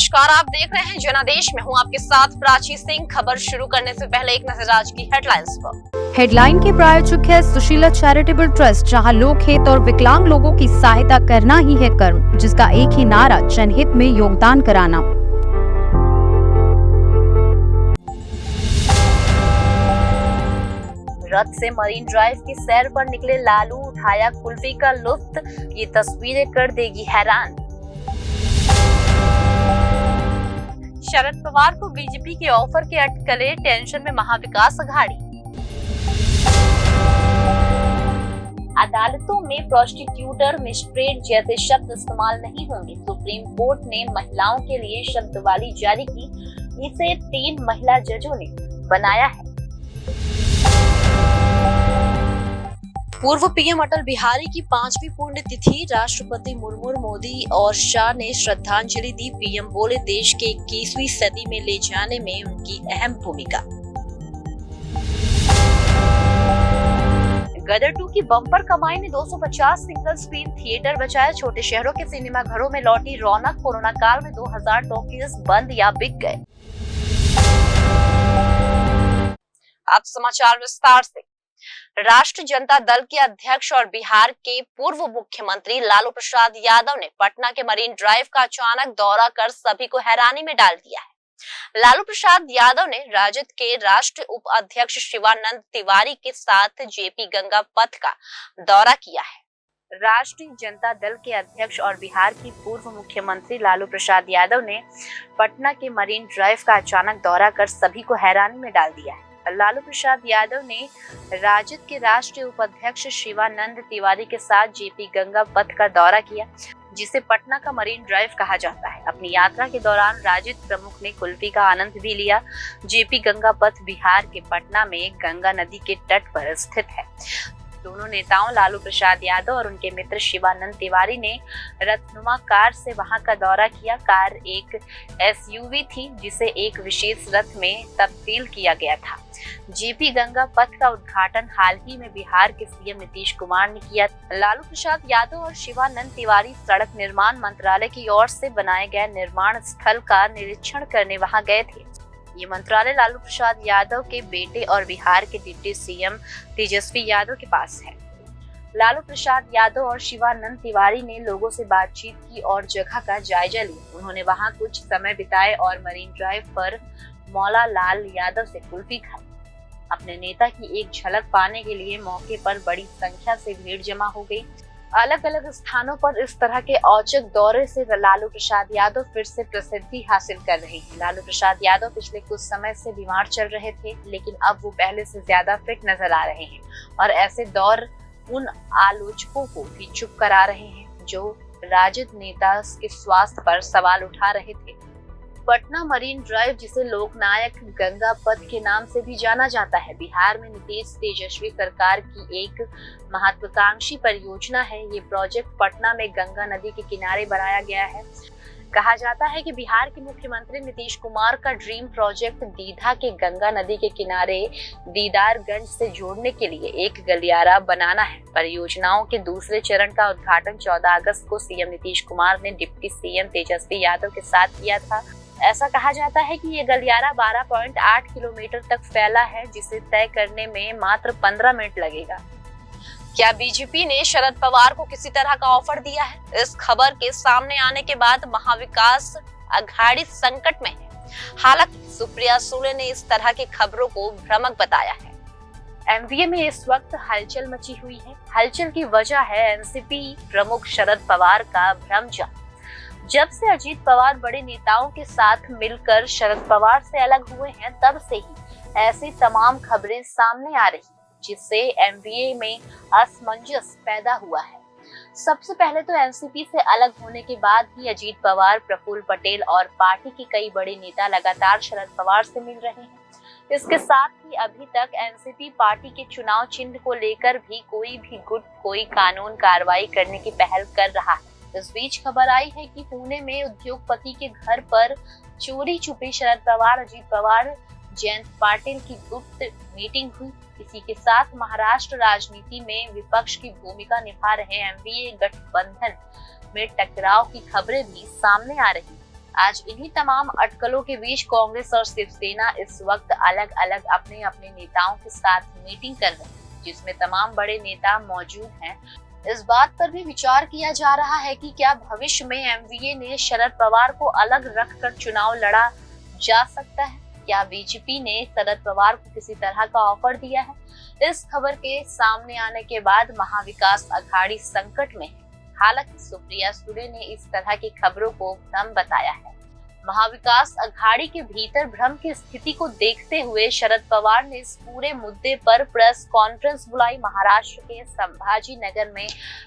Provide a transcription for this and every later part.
नमस्कार, आप देख रहे हैं जनादेश में हूं आपके साथ प्राची सिंह। खबर शुरू करने से पहले एक नजर आज की हेडलाइंस पर। हेडलाइन के प्रायोजक है सुशीला चैरिटेबल ट्रस्ट, जहां लोक हित और विकलांग लोगों की सहायता करना ही है कर्म, जिसका एक ही नारा जनहित में योगदान कराना। रथ से मरीन ड्राइव की सैर पर निकले लालू, उठाया कुल्फी का लुत्फ, ये तस्वीरें कर देगी हैरान। शरद पवार को बीजेपी के ऑफर के अटकले, टेंशन में महाविकास अघाड़ी। अदालतों में प्रोस्टिट्यूटर, मिस्ट्रेट जैसे शब्द इस्तेमाल नहीं होंगे। सुप्रीम कोर्ट ने महिलाओं के लिए शब्दावली जारी की, इसे 3 महिला जजों ने बनाया है। पूर्व पीएम अटल बिहारी की 5वीं पुण्यतिथि, राष्ट्रपति मुर्मू, मोदी और शाह ने श्रद्धांजलि दी। पीएम बोले, देश के 21वीं सदी में ले जाने में उनकी अहम भूमिका। गदर 2 की बम्पर कमाई ने 250 सिंगल स्क्रीन थिएटर बचाए। छोटे शहरों के सिनेमा घरों में लौटी रौनक। कोरोना काल में 2000 टॉकीज बंद या बिक गए। अब समाचार विस्तार से। राष्ट्रीय जनता दल के अध्यक्ष और बिहार के पूर्व मुख्यमंत्री लालू प्रसाद यादव ने पटना के मरीन ड्राइव का अचानक दौरा कर सभी को हैरानी में डाल दिया है। लालू प्रसाद यादव ने राजद के राष्ट्रीय उपाध्यक्ष शिवानंद तिवारी के साथ जेपी गंगा पथ का दौरा किया है। राष्ट्रीय जनता दल के अध्यक्ष और बिहार की पूर्व मुख्यमंत्री लालू प्रसाद यादव ने पटना के मरीन ड्राइव का अचानक दौरा कर सभी को हैरानी में डाल दिया है। लालू प्रसाद यादव ने राजद के राष्ट्रीय उपाध्यक्ष शिवानंद तिवारी के साथ जेपी गंगा पथ का दौरा किया, जिसे पटना का मरीन ड्राइव कहा जाता है। अपनी यात्रा के दौरान राजद प्रमुख ने कुल्फी का आनंद भी लिया। जेपी गंगा पथ बिहार के पटना में गंगा नदी के तट पर स्थित है। दोनों नेताओं लालू प्रसाद यादव और उनके मित्र शिवानंद तिवारी ने रथनुमा कार से वहां का दौरा किया। कार एक एसयूवी थी, जिसे एक विशेष रथ में तब्दील किया गया था। जेपी गंगा पथ का उद्घाटन हाल ही में बिहार के सीएम नीतीश कुमार ने किया। लालू प्रसाद यादव और शिवानंद तिवारी सड़क निर्माण मंत्रालय की ओर से बनाए गए निर्माण स्थल का निरीक्षण करने वहां गए थे। ये मंत्रालय लालू प्रसाद यादव के बेटे और बिहार के डिप्टी सीएम तेजस्वी यादव के पास है। लालू प्रसाद यादव और शिवानंद तिवारी ने लोगों से बातचीत की और जगह का जायजा लिया। उन्होंने वहां कुछ समय बिताए और मरीन ड्राइव पर मौला लाल यादव से कुल्फी खाई। अपने नेता की एक झलक पाने के लिए मौके पर बड़ी संख्या से भीड़ जमा हो गई। अलग अलग स्थानों पर इस तरह के औचक दौरे से लालू प्रसाद यादव फिर से प्रसिद्धि हासिल कर रहे हैं। लालू प्रसाद यादव पिछले कुछ समय से बीमार चल रहे थे, लेकिन अब वो पहले से ज्यादा फिट नजर आ रहे हैं और ऐसे दौर उन आलोचकों को भी चुप करा रहे हैं जो राजद नेता के स्वास्थ्य पर सवाल उठा रहे थे। पटना मरीन ड्राइव, जिसे लोकनायक गंगा पथ के नाम से भी जाना जाता है, बिहार में नीतीश तेजस्वी सरकार की एक महत्वाकांक्षी परियोजना है। ये प्रोजेक्ट पटना में गंगा नदी के किनारे बनाया गया है। कहा जाता है कि बिहार के मुख्यमंत्री नीतीश कुमार का ड्रीम प्रोजेक्ट दीघा के गंगा नदी के किनारे दीदारगंज से जोड़ने के लिए एक गलियारा बनाना है। परियोजनाओं के दूसरे चरण का उद्घाटन 14 अगस्त को सीएम नीतीश कुमार ने डिप्टी सीएम तेजस्वी यादव के साथ किया था। ऐसा कहा जाता है कि ये गलियारा 12.8 किलोमीटर तक फैला है, जिसे तय करने में मात्र 15 मिनट लगेगा। क्या बीजेपी ने शरद पवार को किसी तरह का ऑफर दिया है? इस खबर के सामने आने के बाद महाविकास अघाड़ी संकट में है। हालांकि सुप्रिया सुले ने इस तरह की खबरों को भ्रामक बताया है। एमवीए में इस वक्त हलचल मची हुई है। हलचल की वजह है एनसीपी प्रमुख शरद पवार का भ्रमजन। जब से अजीत पवार बड़े नेताओं के साथ मिलकर शरद पवार से अलग हुए हैं, तब से ही ऐसी तमाम खबरें सामने आ रही, जिससे एमवीए में असमंजस पैदा हुआ है। सबसे पहले तो एनसीपी से अलग होने के बाद ही अजीत पवार, प्रफुल्ल पटेल और पार्टी के कई बड़े नेता लगातार शरद पवार से मिल रहे हैं। इसके साथ ही अभी तक एनसीपी पार्टी के चुनाव चिन्ह को लेकर भी कोई कानून कार्रवाई करने की पहल कर रहा है। इस बीच खबर आई है कि पुणे में उद्योगपति के घर पर चोरी छुपी शरद पवार, अजीत पवार, जयंत पाटिल की गुप्त मीटिंग हुई। इसी के साथ महाराष्ट्र राजनीति में विपक्ष की भूमिका निभा रहे एनडीए गठबंधन में टकराव की खबरें भी सामने आ रही। आज इन्हीं तमाम अटकलों के बीच कांग्रेस और शिवसेना इस वक्त अलग अलग अपने अपने नेताओं के साथ मीटिंग कर रहे हैं, जिसमें तमाम बड़े नेता मौजूद हैं। इस बात पर भी विचार किया जा रहा है कि क्या भविष्य में एमवीए ने शरद पवार को अलग रखकर चुनाव लड़ा जा सकता है। क्या बीजेपी ने शरद पवार को किसी तरह का ऑफर दिया है। इस खबर के सामने आने के बाद महाविकास अघाड़ी संकट में है। हालांकि सुप्रिया सुले ने इस तरह की खबरों को भ्रम बताया है। महाविकास अघाड़ी के भीतर भ्रम की स्थिति को देखते हुए शरद पवार ने इस पूरे मुद्दे पर प्रेस कॉन्फ्रेंस बुलाई। महाराष्ट्र के संभाजी नगर में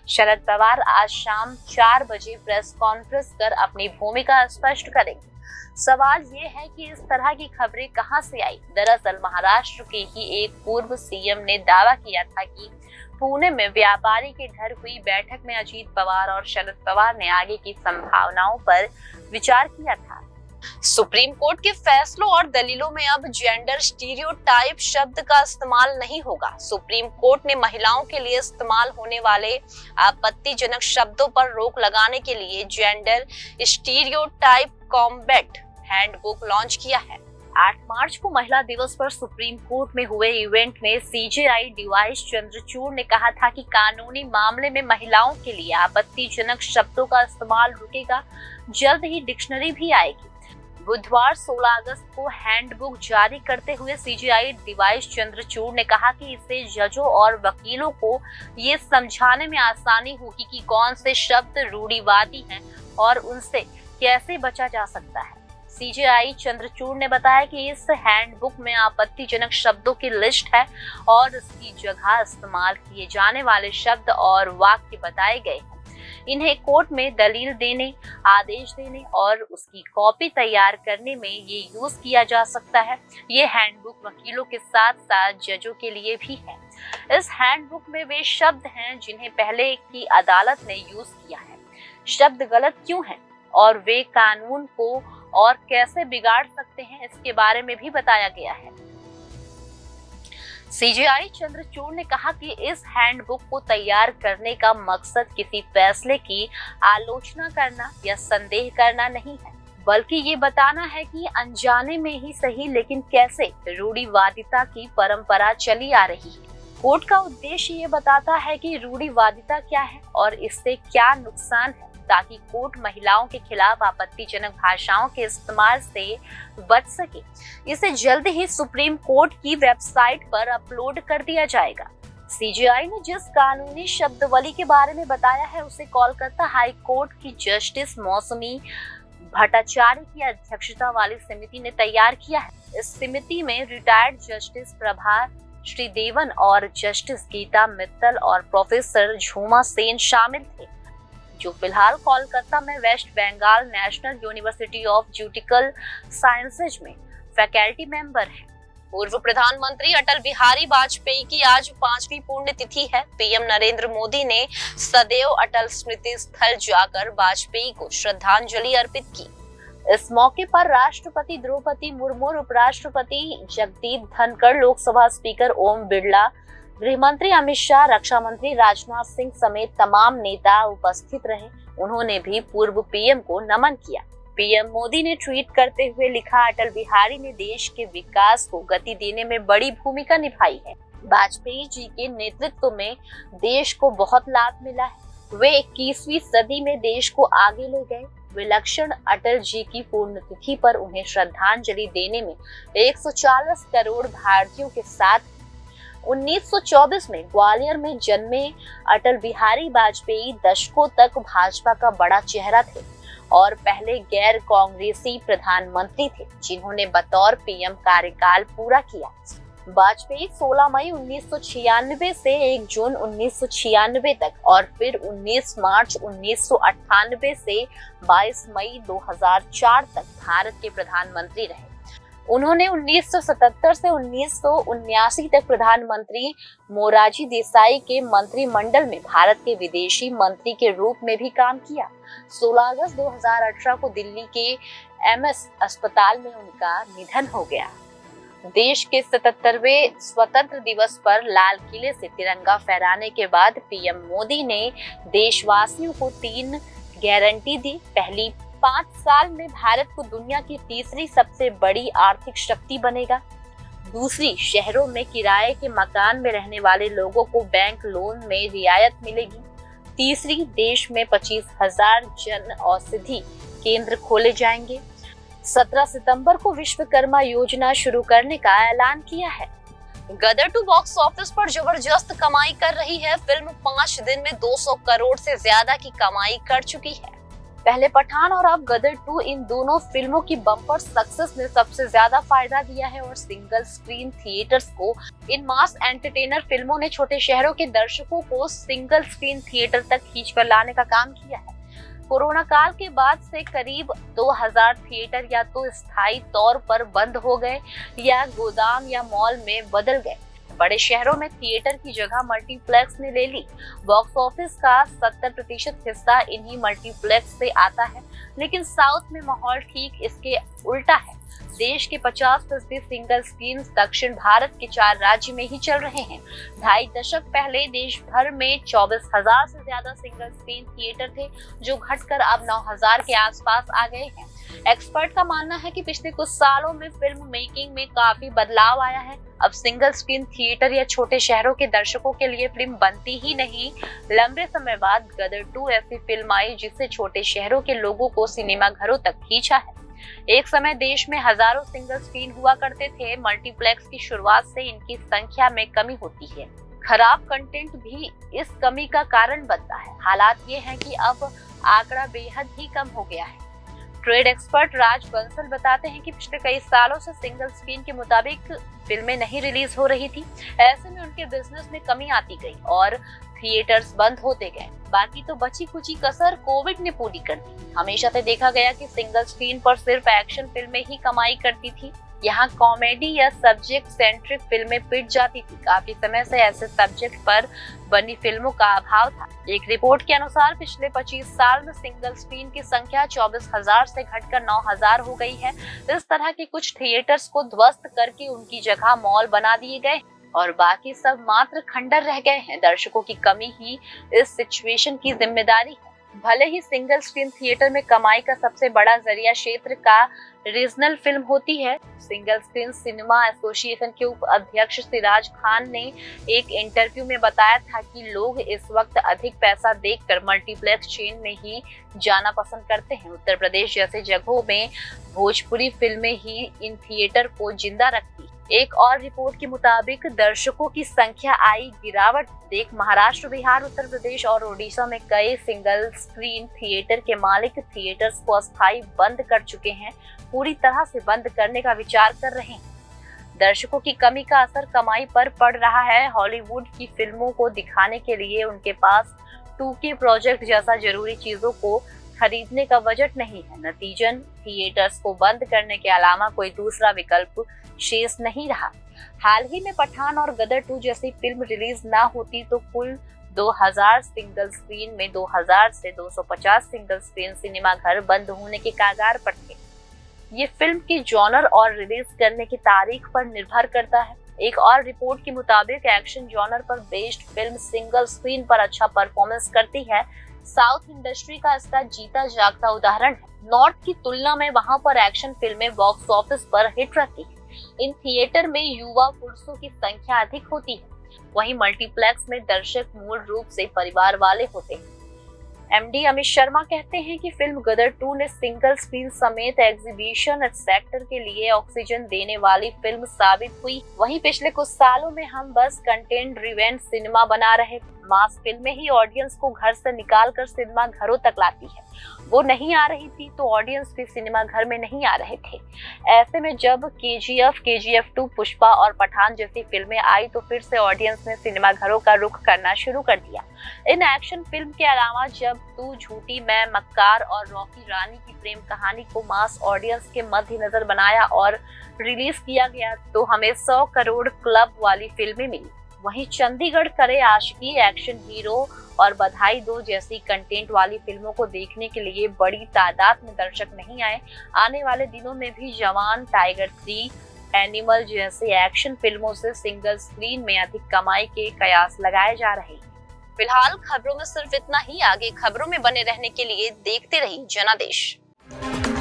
शरद पवार आज शाम 4 बजे प्रेस कॉन्फ्रेंस कर अपनी भूमिका स्पष्ट करेंगे। सवाल ये है कि इस तरह की खबरें कहां से आई। दरअसल महाराष्ट्र के ही एक पूर्व सीएम ने दावा किया था कि पुणे में व्यापारी के घर हुई बैठक में अजीत पवार और शरद पवार ने आगे की संभावनाओं पर विचार किया था। सुप्रीम कोर्ट के फैसलों और दलीलों में अब जेंडर स्टीरियोटाइप शब्द का इस्तेमाल नहीं होगा। सुप्रीम कोर्ट ने महिलाओं के लिए इस्तेमाल होने वाले आपत्तिजनक शब्दों पर रोक लगाने के लिए gender stereotype combat handbook launch किया है। 8 मार्च को महिला दिवस पर सुप्रीम कोर्ट में हुए इवेंट में सीजेआई डीवाई चंद्रचूड़ ने कहा था कि कानूनी मामले में महिलाओं के लिए आपत्तिजनक शब्दों का इस्तेमाल रुकेगा। जल्द ही डिक्शनरी भी आएगी। बुधवार 16 अगस्त को हैंडबुक जारी करते हुए सीजेआई डीवाई चंद्रचूड़ ने कहा कि इससे जजों और वकीलों को ये समझाने में आसानी होगी कि कौन से शब्द रूढ़िवादी हैं और उनसे कैसे बचा जा सकता है। सीजेआई चंद्रचूड़ ने बताया कि इस हैंडबुक में आपत्तिजनक शब्दों की लिस्ट है और इसकी जगह इस्तेमाल किए जाने वाले शब्द और वाक्य बताए गए हैं। इन्हें कोर्ट में दलील देने, आदेश देने और उसकी कॉपी तैयार करने में ये यूज किया जा सकता है। ये हैंडबुक वकीलों के साथ साथ जजों के लिए भी है। इस हैंडबुक में वे शब्द हैं जिन्हें पहले की अदालत ने यूज किया है। शब्द गलत क्यों हैं और वे कानून को और कैसे बिगाड़ सकते हैं, इसके बारे में भी बताया गया है। सीजेआई चंद्रचूड़ ने कहा कि इस हैंडबुक को तैयार करने का मकसद किसी फैसले की आलोचना करना या संदेह करना नहीं है, बल्कि ये बताना है कि अनजाने में ही सही लेकिन कैसे रूढ़िवादिता की परंपरा चली आ रही है। कोर्ट का उद्देश्य ये बताता है कि रूढ़िवादिता क्या है और इससे क्या नुकसान है, ताकि कोर्ट महिलाओं के खिलाफ आपत्तिजनक भाषाओं के इस्तेमाल से बच सके। इसे जल्द ही सुप्रीम कोर्ट की वेबसाइट पर अपलोड कर दिया जाएगा। सीजेआई ने जिस कानूनी शब्दावली के बारे में बताया है उसे कोलकाता हाई कोर्ट की जस्टिस मौसमी भट्टाचार्य की अध्यक्षता वाली समिति ने तैयार किया है। इस समिति में रिटायर्ड जस्टिस प्रभा श्रीदेवन और जस्टिस गीता मित्तल और प्रोफेसर झूमा सेन शामिल थे, जो फिलहाल कोलकाता में West Bengal National University of Judicial Sciences में फैकल्टी मेंबर हैं। पूर्व प्रधानमंत्री अटल बिहारी वाजपेयी की आज 5वीं पुण्यतिथि है। पीएम नरेंद्र मोदी ने सदैव अटल स्मृति स्थल जाकर वाजपेयी को श्रद्धांजलि अर्पित की। इस मौके पर राष्ट्रपति द्रौपदी मुर्मू, उपराष्ट्रपति जगदीप धनखड़, लोकसभा स्पीकर ओम बिरला, गृह मंत्री अमित शाह, रक्षा मंत्री राजनाथ सिंह समेत तमाम नेता उपस्थित रहे। उन्होंने भी पूर्व पीएम को नमन किया। पीएम मोदी ने ट्वीट करते हुए लिखा, अटल बिहारी ने देश के विकास को गति देने में बड़ी भूमिका निभाई है। वाजपेयी जी के नेतृत्व में देश को बहुत लाभ मिला है। वे 21वीं सदी में देश को आगे ले गए। विलक्षण अटल जी की पुण्यतिथि पर उन्हें श्रद्धांजलि देने में 140 करोड़ भारतीयों के साथ 1924 में ग्वालियर में जन्मे अटल बिहारी वाजपेयी दशकों तक भाजपा का बड़ा चेहरा थे और पहले गैर कांग्रेसी प्रधानमंत्री थे, जिन्होंने बतौर पीएम कार्यकाल पूरा किया। वाजपेयी 16 मई 1996 से 1 जून 1996 तक और फिर 19 मार्च 1998 से 22 मई 2004 तक भारत के प्रधानमंत्री रहे। उन्होंने 1977 से 1979 तक प्रधानमंत्री मोरारजी देसाई के मंत्रिमंडल में भारत के विदेशी मंत्री के रूप में भी काम किया। 16 अगस्त 2018 को दिल्ली के एम्स अस्पताल में उनका निधन हो गया। देश के 77वें स्वतंत्र दिवस पर लाल किले से तिरंगा फहराने के बाद पीएम मोदी ने देशवासियों को 3 गारंटी दी। पहली, 5 साल में भारत को दुनिया की तीसरी सबसे बड़ी आर्थिक शक्ति बनेगा। दूसरी, शहरों में किराए के मकान में रहने वाले लोगों को बैंक लोन में रियायत मिलेगी। तीसरी, देश में 25,000 जन औषधि केंद्र खोले जाएंगे। 17 सितंबर को विश्वकर्मा योजना शुरू करने का ऐलान किया है। गदर 2 बॉक्स ऑफिस पर जबरदस्त कमाई कर रही है। फिल्म 5 दिन में 200 करोड़ से ज्यादा की कमाई कर चुकी है। पहले पठान और अब गदर 2, इन दोनों फिल्मों की बम्पर सक्सेस ने सबसे ज्यादा फायदा दिया है और सिंगल स्क्रीन थिएटर्स को इन मास एंटरटेनर फिल्मों ने छोटे शहरों के दर्शकों को सिंगल स्क्रीन थिएटर तक खींचकर लाने का काम किया है। कोरोना काल के बाद से करीब 2000 थिएटर या तो स्थायी तौर पर बंद हो गए या गोदाम या मॉल में बदल गए। बड़े शहरों में थिएटर की जगह मल्टीप्लेक्स ने ले ली। बॉक्स ऑफिस का 70% हिस्सा इन्हीं मल्टीप्लेक्स से आता है, लेकिन साउथ में माहौल ठीक इसके उल्टा है। देश के 50% सिंगल स्क्रीन दक्षिण भारत के 4 राज्य में ही चल रहे हैं। 2.5 दशक पहले देश भर में 24,000 से ज्यादा सिंगल स्क्रीन थिएटर थे, जो घटकर अब 9,000 के आसपास आ गए हैं। एक्सपर्ट का मानना है कि पिछले कुछ सालों में फिल्म मेकिंग में काफी बदलाव आया है। अब सिंगल स्क्रीन थिएटर या छोटे शहरों के दर्शकों के लिए फिल्म बनती ही नहीं। लंबे समय बाद गदर 2 ऐसी फिल्म आई जिससे छोटे शहरों के लोगों को सिनेमा घरों तक खींचा है। एक समय देश में हजारों सिंगल स्क्रीन हुआ करते थे। मल्टीप्लेक्स की शुरुआत से इनकी संख्या में कमी होती है। खराब कंटेंट भी इस कमी का कारण बनता है। हालात ये हैं कि अब आंकड़ा बेहद ही कम हो गया है। ट्रेड एक्सपर्ट राज बंसल बताते हैं कि पिछले कई सालों से सिंगल स्क्रीन के मुताबिक फिल्में नहीं रिलीज हो रही थी। ऐसे में उनके बिजनेस में कमी आती गई और थिएटर्स बंद होते गए। बाकी तो बची कुची कसर कोविड ने पूरी कर दी। हमेशा से देखा गया कि सिंगल स्क्रीन पर सिर्फ एक्शन फिल्में ही कमाई करती थी। यहाँ कॉमेडी या सब्जेक्ट सेंट्रिक फिल्में पिट जाती थी। काफी समय से ऐसे सब्जेक्ट पर बनी फिल्मों का अभाव था। एक रिपोर्ट के अनुसार पिछले 25 साल में सिंगल स्क्रीन की संख्या 24,000 से घटकर 9,000 हो गई है। इस तरह के कुछ थिएटर्स को ध्वस्त करके उनकी जगह मॉल बना दिए गए और बाकी सब मात्र खंडर रह गए हैं। दर्शकों की कमी ही इस सिचुएशन की जिम्मेदारी है। भले ही सिंगल स्क्रीन थिएटर में कमाई का सबसे बड़ा जरिया क्षेत्र का रीजनल फिल्म होती है। सिंगल स्क्रीन सिनेमा एसोसिएशन के उप अध्यक्ष सिराज खान ने एक इंटरव्यू में बताया था कि लोग इस वक्त अधिक पैसा देकर मल्टीप्लेक्स चेन में ही जाना पसंद करते हैं। उत्तर प्रदेश जैसे जगहों में भोजपुरी फिल्में ही इन थिएटर को जिंदा रखती। एक और रिपोर्ट के मुताबिक दर्शकों की संख्या आई गिरावट देख महाराष्ट्र, बिहार, उत्तर प्रदेश और ओडिशा में कई सिंगल स्क्रीन थिएटर के मालिक थिएटर्स को अस्थायी बंद कर चुके हैं, पूरी तरह से बंद करने का विचार कर रहे हैं। दर्शकों की कमी का असर कमाई पर पड़ रहा है। हॉलीवुड की फिल्मों को दिखाने के लिए उनके पास 2K प्रोजेक्ट जैसा जरूरी चीजों को खरीदने का बजट नहीं है। नतीजन थिएटर्स को बंद करने के अलावा कोई दूसरा विकल्प शेष नहीं रहा। हाल ही में पठान और गदर 2 जैसी फिल्म रिलीज ना होती तो कुल 2000 सिंगल स्क्रीन में 2000 से 250 सिंगल स्क्रीन सिनेमा घर बंद होने के कगार पर थे। ये फिल्म की जॉनर और रिलीज करने की तारीख पर निर्भर करता है। एक और रिपोर्ट के मुताबिक एक्शन जॉनर पर बेस्ड फिल्म सिंगल स्क्रीन पर अच्छा परफॉर्मेंस करती है। साउथ इंडस्ट्री का इसका जीता जागता उदाहरण है। नॉर्थ की तुलना में वहां पर एक्शन फिल्में बॉक्स ऑफिस पर हिट रहती है। इन थिएटर में युवा पुरुषों की संख्या अधिक होती है। वहीं मल्टीप्लेक्स में दर्शक मूल रूप से परिवार वाले होते हैं। एमडी अमित शर्मा कहते हैं कि फिल्म गदर 2 ने सिंगल स्क्रीन समेत एग्जीबिशन सेक्टर के लिए ऑक्सीजन देने वाली फिल्म साबित हुई। वहीं पिछले कुछ सालों में हम बस कंटेंट ड्रिवेन सिनेमा बना रहे थे। मास फिल्में ही ऑडियंस को घर से निकाल कर सिनेमा घरों तक लाती है। वो नहीं आ रही थी तो ऑडियंस भी सिनेमा घर में नहीं आ रहे थे। ऐसे में जब KGF 2, पुष्पा और पठान जैसी फिल्में आई तो फिर से ऑडियंस ने सिनेमा घरों का रुख करना शुरू कर दिया। इन एक्शन फिल्म के अलावा जब तू झूठी, मैं, मक्कार और रॉकी रानी की प्रेम कहानी को मास ऑडियंस के मद्देनजर बनाया और रिलीज किया गया तो हमें 100 करोड़ क्लब वाली फिल्में मिली। वहीं चंडीगढ़ करे आशिकी, एक्शन हीरो और बधाई दो जैसी कंटेंट वाली फिल्मों को देखने के लिए बड़ी तादाद में दर्शक नहीं आए। आने वाले दिनों में भी जवान, टाइगर 3, एनिमल जैसे एक्शन फिल्मों से सिंगल स्क्रीन में अधिक कमाई के कयास लगाए जा रहे हैं। फिलहाल खबरों में सिर्फ इतना ही। आगे खबरों में बने रहने के लिए देखते रहिए जनादेश। है।